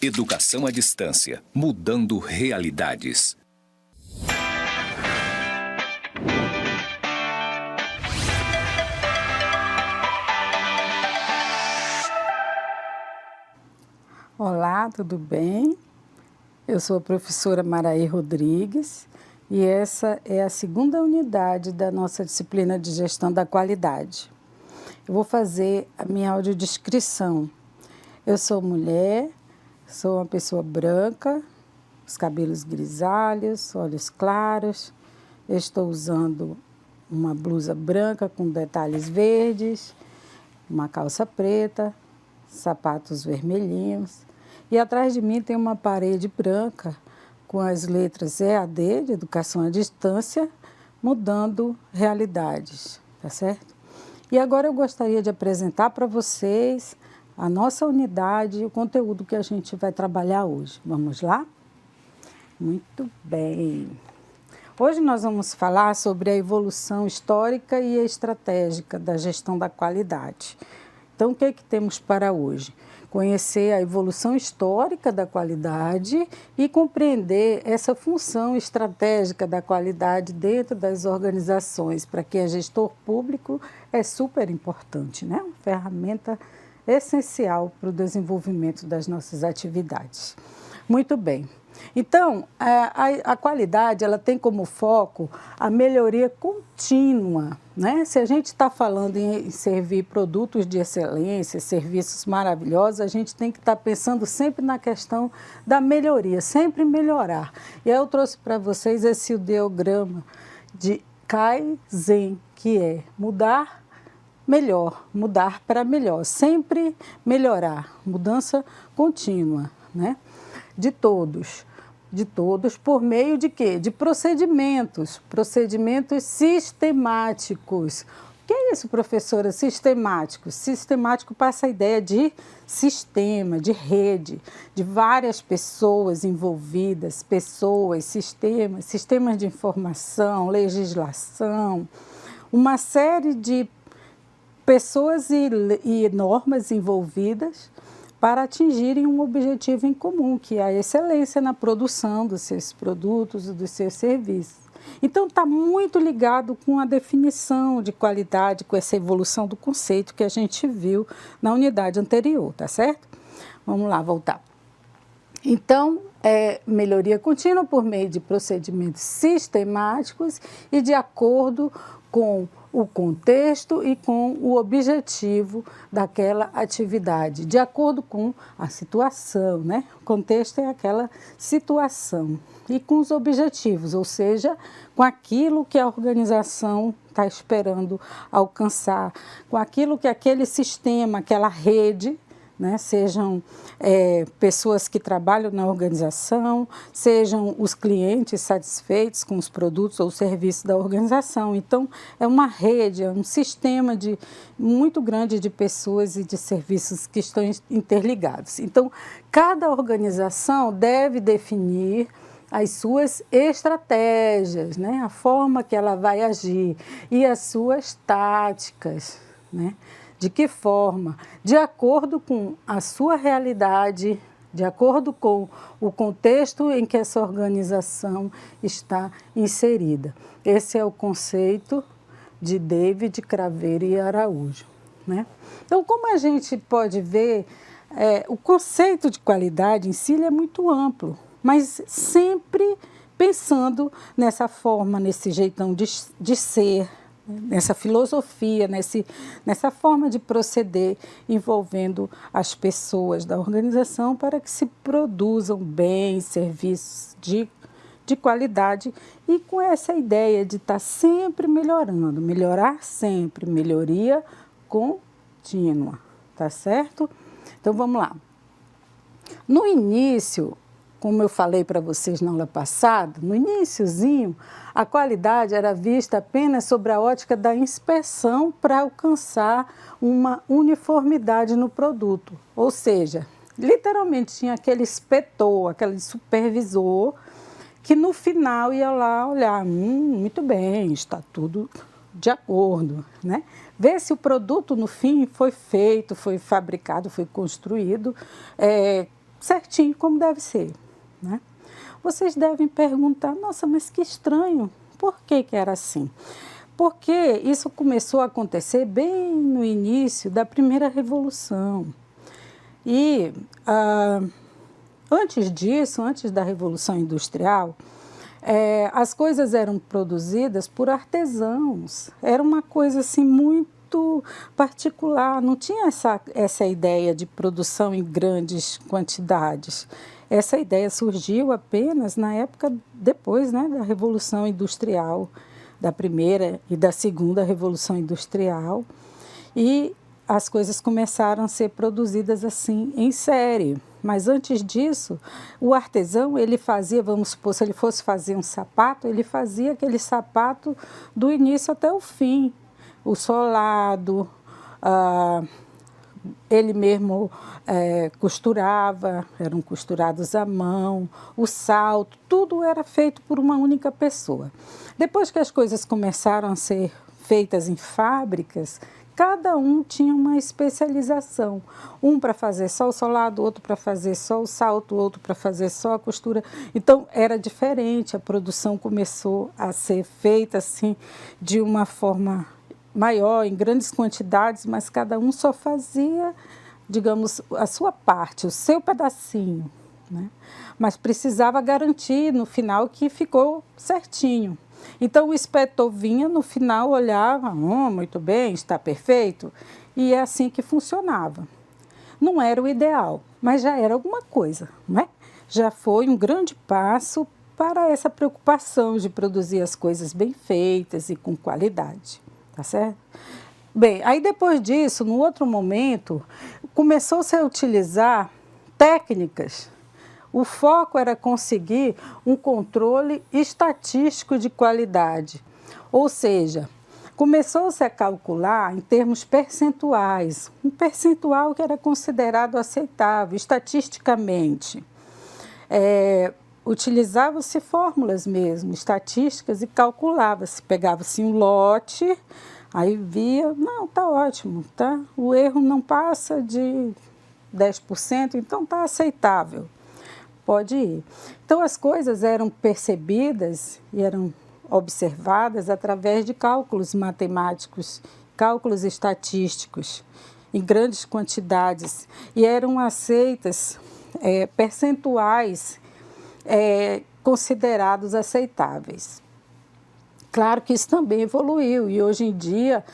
Educação à distância, mudando realidades. Olá, tudo bem? Eu sou a professora Maraí Rodrigues e essa é a segunda unidade da nossa disciplina de gestão da qualidade. Eu vou fazer a minha audiodescrição. Eu sou mulher, sou uma pessoa branca, os cabelos grisalhos, olhos claros. Eu estou usando uma blusa branca com detalhes verdes, uma calça preta, sapatos vermelhinhos. E atrás de mim tem uma parede branca com as letras EAD, de Educação à Distância, mudando realidades, tá certo? E agora eu gostaria de apresentar para vocês a nossa unidade e o conteúdo que a gente vai trabalhar hoje. Vamos lá? Muito bem. Hoje nós vamos falar sobre a evolução histórica e estratégica da gestão da qualidade. Então, o que é que temos para hoje? Conhecer a evolução histórica da qualidade e compreender essa função estratégica da qualidade dentro das organizações. Para quem é gestor público, é super importante, né? Uma ferramenta essencial para o desenvolvimento das nossas atividades. Muito bem. Então, a qualidade ela tem como foco a melhoria contínua, né? Se a gente está falando em servir produtos de excelência, serviços maravilhosos, a gente tem que estar pensando sempre na questão da melhoria, sempre melhorar. E aí eu trouxe para vocês esse ideograma de Kaizen, que é mudar melhor, mudar para melhor, sempre melhorar, mudança contínua, né? De todos por meio de quê? De procedimentos sistemáticos. O que é isso, professora? Sistemático. Sistemático passa a ideia de sistema, de rede, de várias pessoas envolvidas, sistemas de informação, legislação, uma série de pessoas e normas envolvidas para atingirem um objetivo em comum, que é a excelência na produção dos seus produtos e dos seus serviços. Então, está muito ligado com a definição de qualidade, com essa evolução do conceito que a gente viu na unidade anterior, tá certo? Vamos lá, voltar. Então, melhoria contínua por meio de procedimentos sistemáticos e de acordo com o contexto e com o objetivo daquela atividade, de acordo com a situação, né? O contexto é aquela situação e com os objetivos, ou seja, com aquilo que a organização está esperando alcançar, com aquilo que aquele sistema, aquela rede, né, sejam pessoas que trabalham na organização, sejam os clientes satisfeitos com os produtos ou serviços da organização. Então, é uma rede, é um sistema muito grande de pessoas e de serviços que estão interligados. Então, cada organização deve definir as suas estratégias, né, a forma que ela vai agir e as suas táticas, né? De que forma? De acordo com a sua realidade, de acordo com o contexto em que essa organização está inserida. Esse é o conceito de David Craveiro e Araújo, né? Então, como a gente pode ver, o conceito de qualidade em si é muito amplo, mas sempre pensando nessa forma, nesse jeitão de ser, nessa filosofia, nessa forma de proceder envolvendo as pessoas da organização para que se produzam bens, serviços de qualidade e com essa ideia de estar sempre melhorando, melhorar sempre, melhoria contínua, tá certo? Então vamos lá. No início, como eu falei para vocês na aula passada, no iniciozinho, a qualidade era vista apenas sobre a ótica da inspeção para alcançar uma uniformidade no produto. Ou seja, literalmente tinha aquele inspetor, aquele supervisor, que no final ia lá olhar, muito bem, está tudo de acordo, né? Ver se o produto no fim foi feito, foi fabricado, foi construído, certinho como deve ser, né? Vocês devem perguntar, nossa, mas que estranho, por que que era assim? Porque isso começou a acontecer bem no início da primeira revolução. E antes disso, antes da Revolução Industrial, as coisas eram produzidas por artesãos. Era uma coisa assim muito particular, não tinha essa ideia de produção em grandes quantidades. Essa ideia surgiu apenas na época depois, né, da Revolução Industrial, da primeira e da segunda Revolução Industrial, e as coisas começaram a ser produzidas assim em série. Mas antes disso, o artesão, ele fazia, vamos supor, se ele fosse fazer um sapato, ele fazia aquele sapato do início até o fim. O solado, ele mesmo costurava, eram costurados à mão, o salto, tudo era feito por uma única pessoa. Depois que as coisas começaram a ser feitas em fábricas, cada um tinha uma especialização. Um para fazer só o solado, outro para fazer só o salto, outro para fazer só a costura. Então, era diferente, a produção começou a ser feita assim, de uma forma maior, em grandes quantidades, mas cada um só fazia, digamos, a sua parte, o seu pedacinho, né? Mas precisava garantir no final que ficou certinho. Então, o inspetor vinha, no final olhava, muito bem, está perfeito, e é assim que funcionava. Não era o ideal, mas já era alguma coisa, né? Já foi um grande passo para essa preocupação de produzir as coisas bem feitas e com qualidade, tá certo? Bem, aí depois disso, no outro momento, começou-se a utilizar técnicas. O foco era conseguir um controle estatístico de qualidade, ou seja, começou-se a calcular em termos percentuais, um percentual que era considerado aceitável estatisticamente. Utilizavam-se fórmulas mesmo, estatísticas, e calculava-se, pegava-se um lote, aí via, não, está ótimo, tá? O erro não passa de 10%, então está aceitável. Pode ir. Então, as coisas eram percebidas e eram observadas através de cálculos matemáticos, cálculos estatísticos, em grandes quantidades, e eram aceitas percentuais considerados aceitáveis. Claro que isso também evoluiu e hoje em dia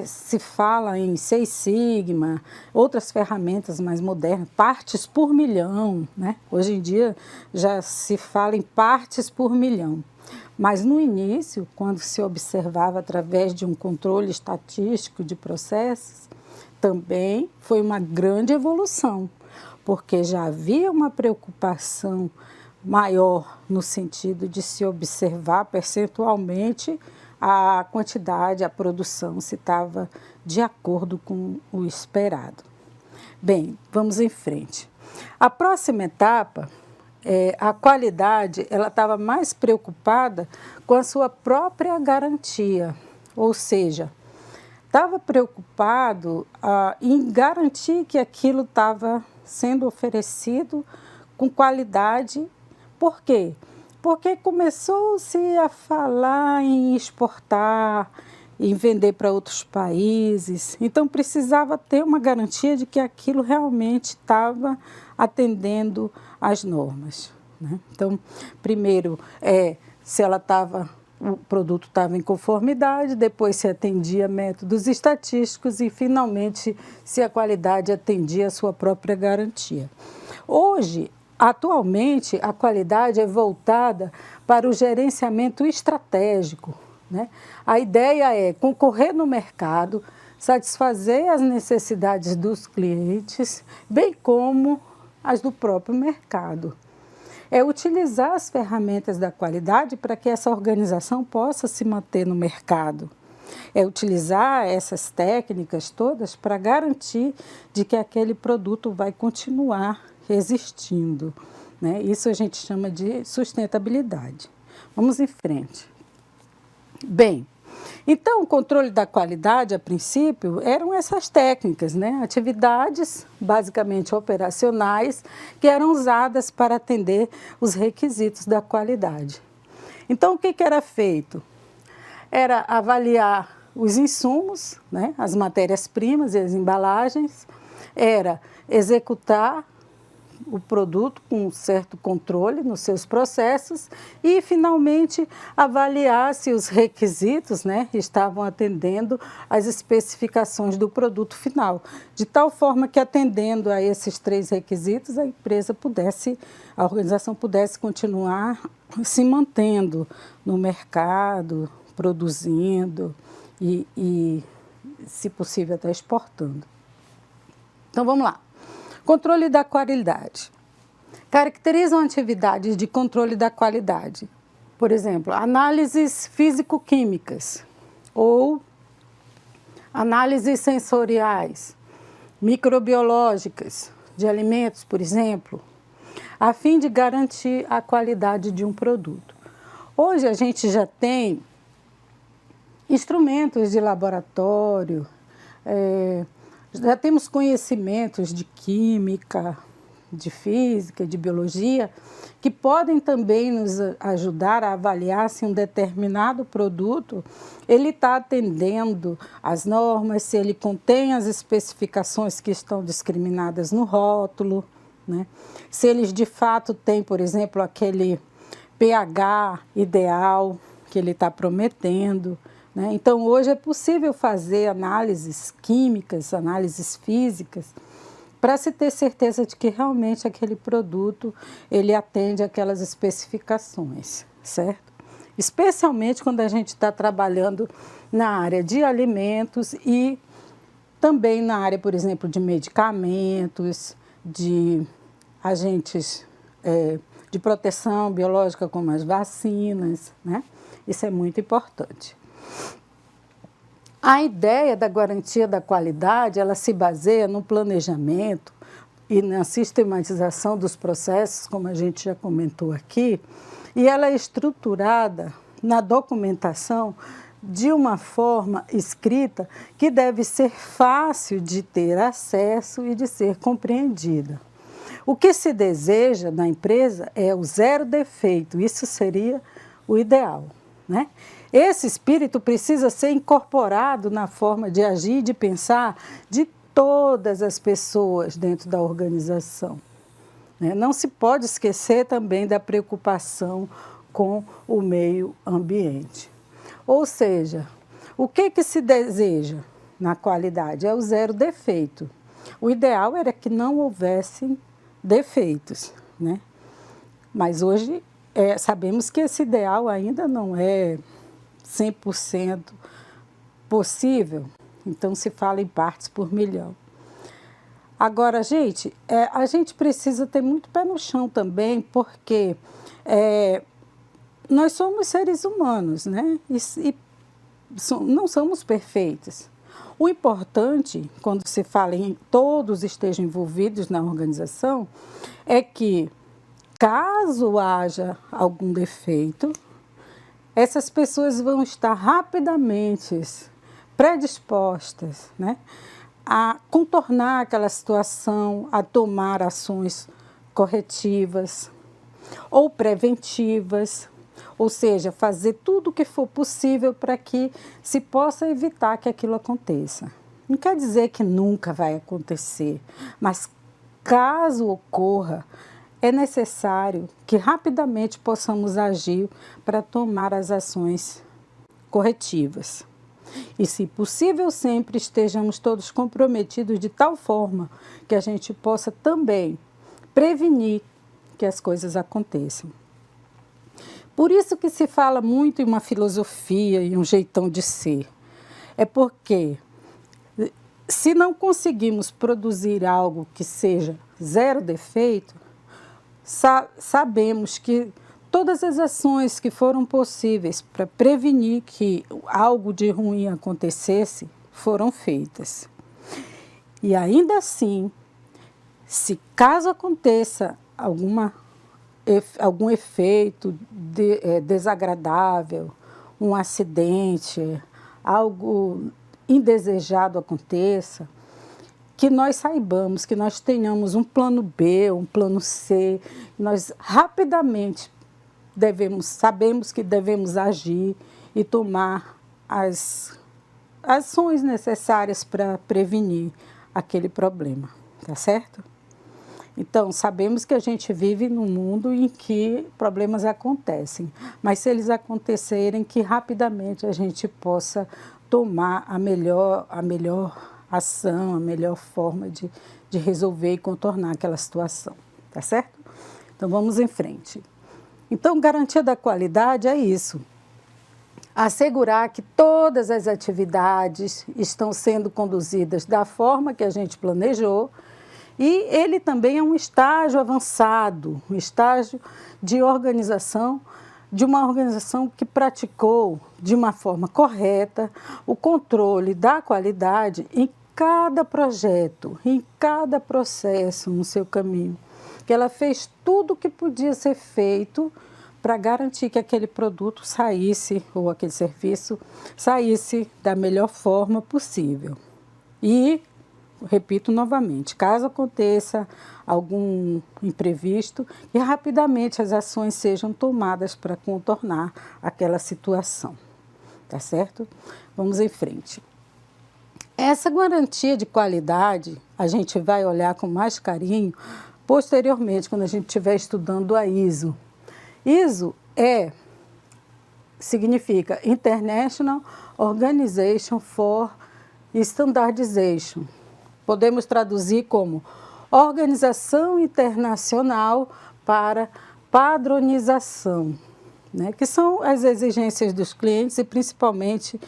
se fala em Seis Sigma, outras ferramentas mais modernas, partes por milhão, né? Hoje em dia já se fala em partes por milhão. Mas no início, quando se observava através de um controle estatístico de processos, também foi uma grande evolução, porque já havia uma preocupação maior no sentido de se observar percentualmente a quantidade, a produção, se estava de acordo com o esperado. Bem, vamos em frente. A próxima etapa, a qualidade, ela estava mais preocupada com a sua própria garantia, ou seja, estava preocupado em garantir que aquilo estava sendo oferecido com qualidade. Por quê? Porque começou-se a falar em exportar, em vender para outros países. Então, precisava ter uma garantia de que aquilo realmente estava atendendo às normas, né? Então, primeiro, se o produto estava em conformidade, depois se atendia métodos estatísticos e, finalmente, se a qualidade atendia a sua própria garantia. Hoje, atualmente, a qualidade é voltada para o gerenciamento estratégico, né? A ideia é concorrer no mercado, satisfazer as necessidades dos clientes, bem como as do próprio mercado. É utilizar as ferramentas da qualidade para que essa organização possa se manter no mercado. É utilizar essas técnicas todas para garantir de que aquele produto vai continuar existindo, né? Isso a gente chama de sustentabilidade. Vamos em frente. Bem, Então, o controle da qualidade, a princípio, eram essas técnicas, né? Atividades basicamente operacionais que eram usadas para atender os requisitos da qualidade. Então, o que era feito? Era avaliar os insumos, né? As matérias-primas e as embalagens, era executar o produto com um certo controle nos seus processos e, finalmente, avaliar se os requisitos, né, estavam atendendo às especificações do produto final, de tal forma que, atendendo a esses 3 requisitos, a organização pudesse continuar se mantendo no mercado, produzindo e se possível, até exportando. Então, vamos lá. Controle da qualidade. Caracterizam atividades de controle da qualidade. Por exemplo, análises físico-químicas ou análises sensoriais, microbiológicas de alimentos, por exemplo, a fim de garantir a qualidade de um produto. Hoje a gente já tem instrumentos de laboratório, já temos conhecimentos de química, de física, de biologia, que podem também nos ajudar a avaliar se um determinado produto ele está atendendo às normas, se ele contém as especificações que estão discriminadas no rótulo, né? Se eles de fato têm, por exemplo, aquele pH ideal que ele está prometendo. Então, hoje é possível fazer análises químicas, análises físicas, para se ter certeza de que realmente aquele produto ele atende aquelas especificações, certo? Especialmente quando a gente está trabalhando na área de alimentos e também na área, por exemplo, de medicamentos, de agentes de proteção biológica, como as vacinas, né? Isso é muito importante. A ideia da garantia da qualidade, ela se baseia no planejamento e na sistematização dos processos, como a gente já comentou aqui, e ela é estruturada na documentação de uma forma escrita que deve ser fácil de ter acesso e de ser compreendida. O que se deseja na empresa é o 0 defeito, isso seria o ideal, né? Esse espírito precisa ser incorporado na forma de agir e de pensar de todas as pessoas dentro da organização, né? Não se pode esquecer também da preocupação com o meio ambiente. Ou seja, o que se deseja na qualidade? É o 0 defeito. O ideal era que não houvessem defeitos, né? Mas hoje sabemos que esse ideal ainda não é 100% possível, então se fala em partes por milhão. Agora, gente, a gente precisa ter muito pé no chão também, porque nós somos seres humanos, né? Não somos perfeitos. O importante, quando se fala em todos estejam envolvidos na organização, é que, caso haja algum defeito, essas pessoas vão estar rapidamente predispostas, né, a contornar aquela situação, a tomar ações corretivas ou preventivas, ou seja, fazer tudo o que for possível para que se possa evitar que aquilo aconteça. Não quer dizer que nunca vai acontecer, mas caso ocorra, é necessário que rapidamente possamos agir para tomar as ações corretivas. E, se possível, sempre estejamos todos comprometidos de tal forma que a gente possa também prevenir que as coisas aconteçam. Por isso que se fala muito em uma filosofia e um jeitão de ser. É porque, se não conseguimos produzir algo que seja 0 defeito, sabemos que todas as ações que foram possíveis para prevenir que algo de ruim acontecesse foram feitas. E ainda assim, se caso aconteça algum efeito desagradável um acidente, algo indesejado aconteça, que nós saibamos, que nós tenhamos um plano B, um plano C, nós rapidamente sabemos que devemos agir e tomar as ações necessárias para prevenir aquele problema, tá certo? Então, sabemos que a gente vive num mundo em que problemas acontecem, mas se eles acontecerem, que rapidamente a gente possa tomar a melhor ação, a melhor forma de resolver e contornar aquela situação, tá certo? Então, vamos em frente. Então, garantia da qualidade é isso. Assegurar que todas as atividades estão sendo conduzidas da forma que a gente planejou. E ele também é um estágio avançado, um estágio de organização, de uma organização que praticou de uma forma correta o controle da qualidade em cada projeto, em cada processo no seu caminho. Que ela fez tudo o que podia ser feito para garantir que aquele produto saísse, ou aquele serviço saísse da melhor forma possível. E repito novamente, caso aconteça algum imprevisto, que rapidamente as ações sejam tomadas para contornar aquela situação, tá certo? Vamos em frente. Essa garantia de qualidade, a gente vai olhar com mais carinho posteriormente, quando a gente estiver estudando a ISO. ISO significa International Organization for Standardization. Podemos traduzir como Organização Internacional para Padronização, né? Que são as exigências dos clientes e principalmente,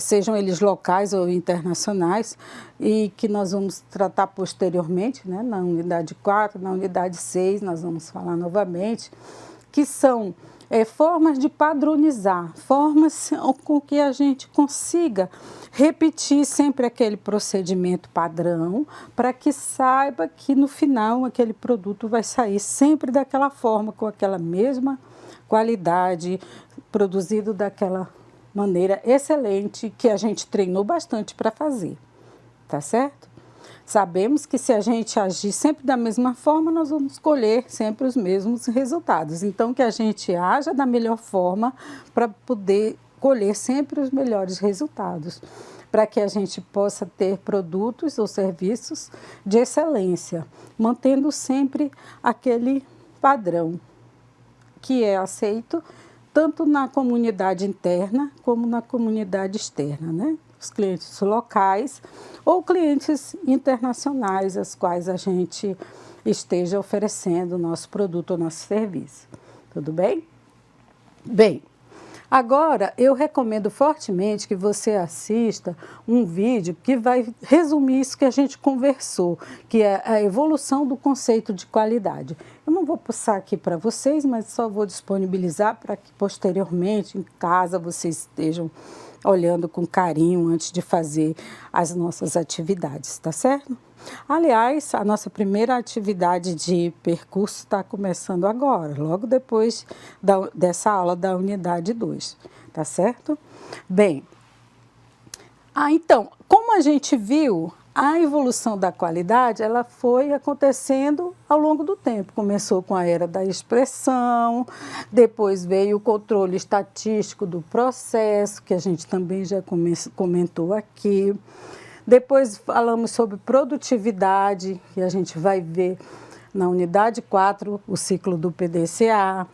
sejam eles locais ou internacionais, e que nós vamos tratar posteriormente, né? Na unidade 4, na unidade 6, nós vamos falar novamente, que são formas de padronizar, formas com que a gente consiga repetir sempre aquele procedimento padrão, para que saiba que no final aquele produto vai sair sempre daquela forma, com aquela mesma qualidade, produzido daquela maneira excelente que a gente treinou bastante para fazer, tá certo? Sabemos que se a gente agir sempre da mesma forma, nós vamos colher sempre os mesmos resultados. Então, que a gente haja da melhor forma para poder colher sempre os melhores resultados, para que a gente possa ter produtos ou serviços de excelência, mantendo sempre aquele padrão que é aceito tanto na comunidade interna como na comunidade externa, né? Os clientes locais ou clientes internacionais, aos quais a gente esteja oferecendo o nosso produto ou nosso serviço. Tudo bem? Bem, agora eu recomendo fortemente que você assista um vídeo que vai resumir isso que a gente conversou, que é a evolução do conceito de qualidade. Eu não vou passar aqui para vocês, mas só vou disponibilizar para que posteriormente, em casa, vocês estejam olhando com carinho antes de fazer as nossas atividades, tá certo? Aliás, a nossa primeira atividade de percurso está começando agora, logo depois dessa aula da unidade 2, tá certo? Bem, então, como a gente viu, a evolução da qualidade, ela foi acontecendo ao longo do tempo. Começou com a era da expressão, depois veio o controle estatístico do processo, que a gente também já comentou aqui. Depois falamos sobre produtividade, que a gente vai ver na unidade 4, o ciclo do PDCA.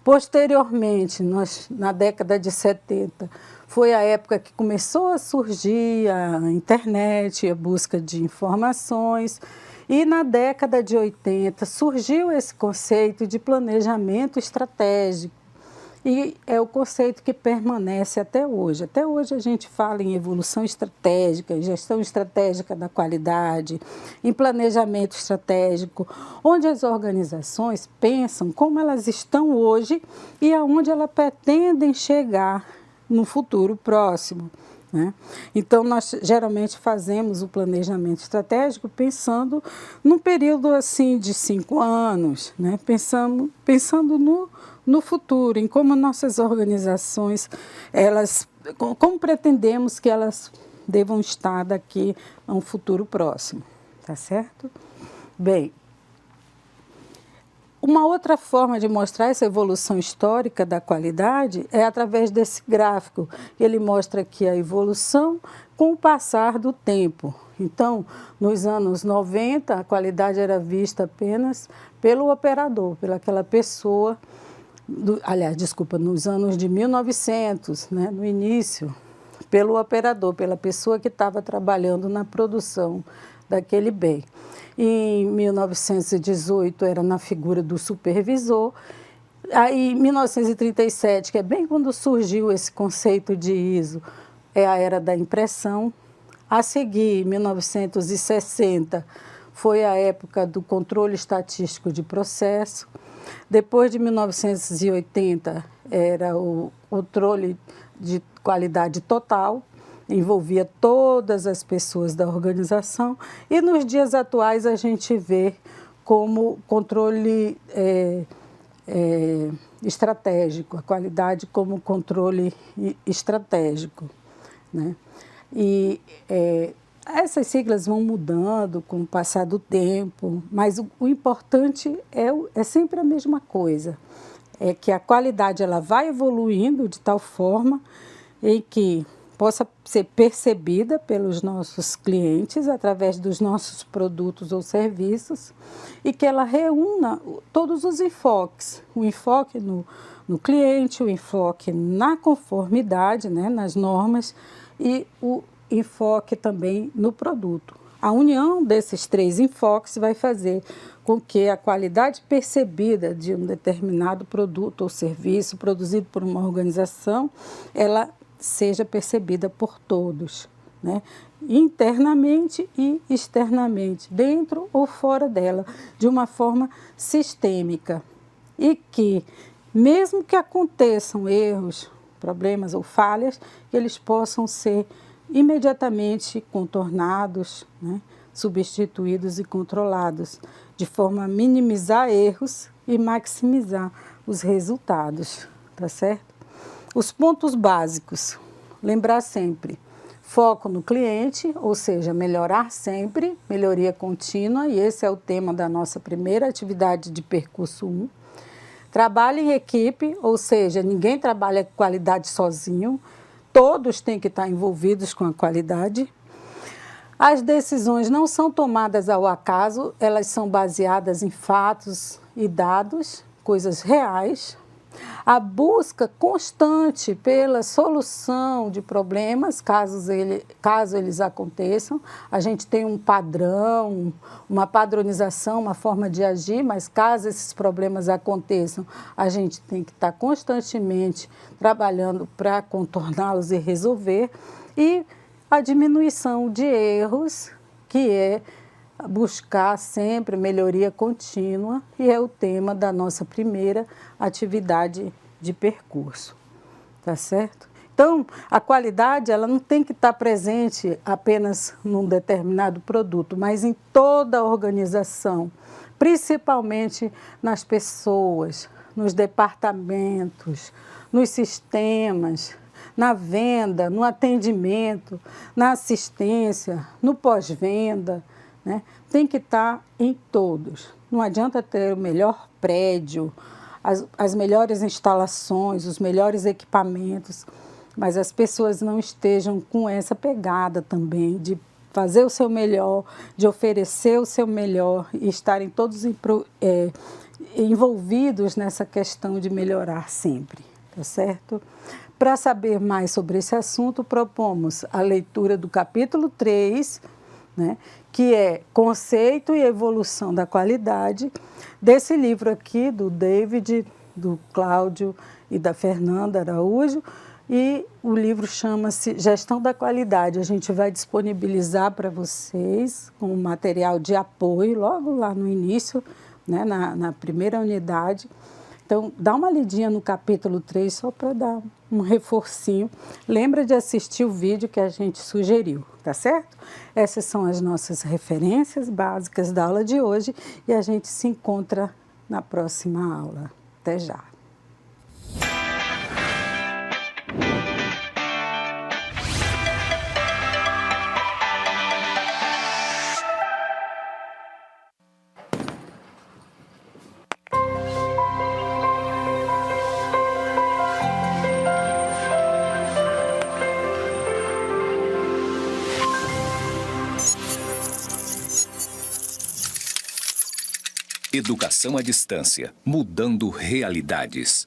Posteriormente, na década de 70, foi a época que começou a surgir a internet, a busca de informações. E na década de 80 surgiu esse conceito de planejamento estratégico. E é o conceito que permanece até hoje. Até hoje a gente fala em evolução estratégica, em gestão estratégica da qualidade, em planejamento estratégico, onde as organizações pensam como elas estão hoje e aonde elas pretendem chegar no futuro próximo, né? Então, nós geralmente fazemos o planejamento estratégico pensando num período assim de 5 anos, né? Pensando no futuro, em como nossas organizações, como pretendemos que elas devam estar daqui a um futuro próximo, tá certo? Bem, uma outra forma de mostrar essa evolução histórica da qualidade é através desse gráfico. Ele mostra aqui a evolução com o passar do tempo. Então, nos anos 90, a qualidade era vista apenas pelo operador, pelaquela pessoa, nos anos de 1900, né, no início, pelo operador, pela pessoa que estava trabalhando na produção daquele bem. Em 1918 era na figura do supervisor. Aí, em 1937, que é bem quando surgiu esse conceito de ISO, é a era da impressão. A seguir, em 1960, foi a época do controle estatístico de processo. Depois de 1980, era o controle de qualidade total, envolvia todas as pessoas da organização, e nos dias atuais a gente vê como controle estratégico, a qualidade como controle estratégico, né? E essas siglas vão mudando com o passar do tempo, mas o importante é sempre a mesma coisa, é que a qualidade ela vai evoluindo de tal forma em que possa ser percebida pelos nossos clientes através dos nossos produtos ou serviços e que ela reúna todos os enfoques, o enfoque no cliente, o enfoque na conformidade, né, nas normas e o enfoque também no produto. A união desses 3 enfoques vai fazer com que a qualidade percebida de um determinado produto ou serviço produzido por uma organização, ela seja percebida por todos, né? Internamente e externamente, dentro ou fora dela, de uma forma sistêmica. E que, mesmo que aconteçam erros, problemas ou falhas, eles possam ser imediatamente contornados, né? Substituídos e controlados, de forma a minimizar erros e maximizar os resultados, tá certo? Os pontos básicos, lembrar sempre, foco no cliente, ou seja, melhorar sempre, melhoria contínua, e esse é o tema da nossa primeira atividade de percurso 1. Trabalho em equipe, ou seja, ninguém trabalha com qualidade sozinho, todos têm que estar envolvidos com a qualidade. As decisões não são tomadas ao acaso, elas são baseadas em fatos e dados, coisas reais. A busca constante pela solução de problemas, caso eles aconteçam. A gente tem um padrão, uma padronização, uma forma de agir, mas caso esses problemas aconteçam, a gente tem que estar constantemente trabalhando para contorná-los e resolver. E a diminuição de erros, que é buscar sempre melhoria contínua, e é o tema da nossa primeira atividade de percurso, tá certo? Então, a qualidade ela não tem que estar presente apenas num determinado produto, mas em toda a organização, principalmente nas pessoas, nos departamentos, nos sistemas, na venda, no atendimento, na assistência, no pós-venda, né? Tem que estar em todos. Não adianta ter o melhor prédio, as melhores instalações, os melhores equipamentos, mas as pessoas não estejam com essa pegada também de fazer o seu melhor, de oferecer o seu melhor e estarem todos envolvidos nessa questão de melhorar sempre, tá certo? Para saber mais sobre esse assunto, propomos a leitura do capítulo 3, né, que é Conceito e Evolução da Qualidade, desse livro aqui do David, do Cláudio e da Fernanda Araújo, e o livro chama-se Gestão da Qualidade. A gente vai disponibilizar para vocês como material de apoio, logo lá no início, né, na primeira unidade, Então, dá uma lidinha no capítulo 3 só para dar um reforcinho. Lembra de assistir o vídeo que a gente sugeriu, tá certo? Essas são as nossas referências básicas da aula de hoje e a gente se encontra na próxima aula. Até já! Educação à distância, mudando realidades.